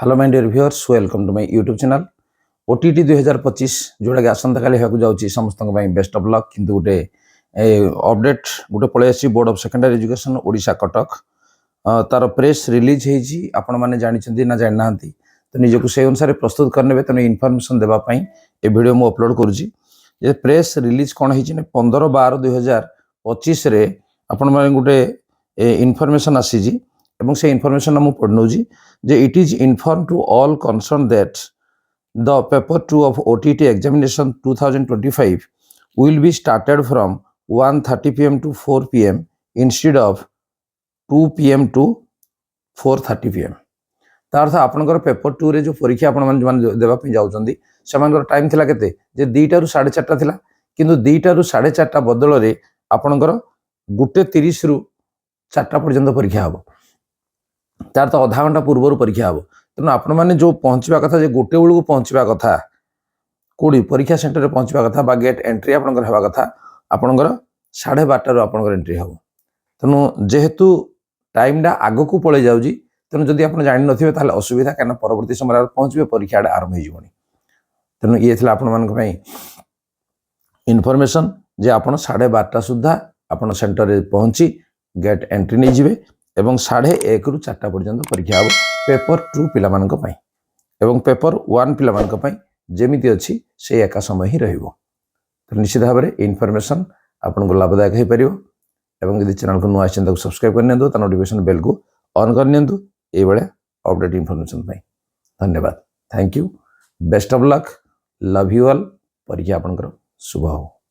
Hello my dear viewers, welcome to my YouTube channel OTT 2025 जोड़ा कि आसंता काली होगा जाउची समस्त बेस्ट ऑफ लक। किंतु गोटे अपडेट गोटे पलि आसी board of secondary education Odisha Cuttack तार प्रेस रिलीज होईची आपण माने जानिछंती ना जानि नांती तो निजको से अनुसार प्रस्तुत करनेबे तने इन्फॉर्मेशन देबा पई ए वीडियो मु अपलोड करूची। ये प्रेस रिलीज कोन होईची ने 15/12/2025 रे आपण माने गोटे इन्फॉर्मेशन आसीजी एवं से इन्फॉर्मेशन मु पढनोजी जे it is inform to all concern that the paper 2 of OTT examination 2025 will be started from 1:30 PM to 4 PM instead of 2 PM to 4:30 PM। तार अर्थ आपनकर पेपर 2 रे जो परीक्षा आपण माने देबा पे जाउचंदी सेमानकर टाइम थिला केते जे 2टा रु 4:30 थिला किंतु 2टा रु 4:30 बदल रे आपनकर 1:30 रु 4टा पर्यंत परीक्षा हबो। तार तो आधा घंटा पूर्व परीक्षा हम तेणु आपण मैंने जो पहुँचवा कथा जो गोटे बेलू पहुँचवा कथा कौड़ी परीक्षा सेंटर में पहुँचवा कथा बा गेट एंट्री आपंकर हवा कथा आपंकर 12:30 आपंकर एंट्री हम तेणु जेहेतु टाइमटा आग को पलि जाऊँगी तेणु जदि आप जान नथिबे ताले असुविधा कहीं परवर्ती समय पहुँचे परीक्षा आरंभ हो तेणु ये आपण इनफॉरमेशन जे आप 12:30 सुधा आप सेंटर में पहुँची गेट एंट्री नहीं जाए एवं 1:30 रु 4टा पर्यंत परीक्षा हम पेपर 2 पिलामानक पई एवं पेपर 1 पिलामानक पई जेमिति अछि से एका समय ही रहिबो। तो निश्चित भाव में इनफॉरमेशन आपन को लाभदायक हो परिबो एवं यदि चैनल को नुआ आछन ताको सब्सक्राइब कर नियंतु ता नोटिफिकेशन बेल को ऑन कर नियंतु ए बळे अपडेट इनफॉरमेशन पई। धन्यवाद, thank you, best of luck, love you all. परीक्षा आपनकर शुभ हो।